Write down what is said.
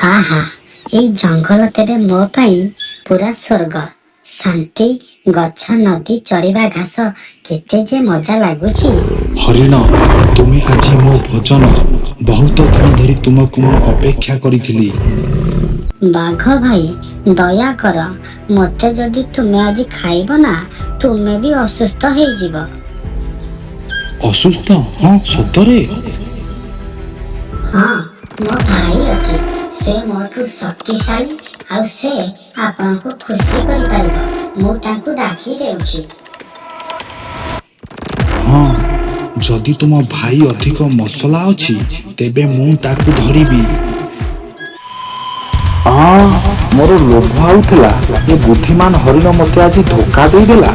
आहा ए जंगल तेरे मो पाई पूरा स्वर्ग शांति गछ नदी चरिबा घास केते जे मजा लागुची। हरिण तुम्हें आज मो भोजन बहुत दिन धरी तुमको मु अपेक्षा करिथिली। बाघ भाई दया कर मते जदि तुम्हें आज खाइब ना तुम्हें भी असुस्थ हो जीव। असुस्थ? हाँ सतरे? हाँ मो भाई अच्छी से मोठू शक्तिशाली आ से आपन को खुशी करि परिबो मु तांकु डाकी देउची। हाँ जदि तुम भाई अधिक मसला अछि तेबे मु ताकु धरिबी। मोर लोभ आउथला ये बुद्धिमान हरिण मते आज धोखा दे देला।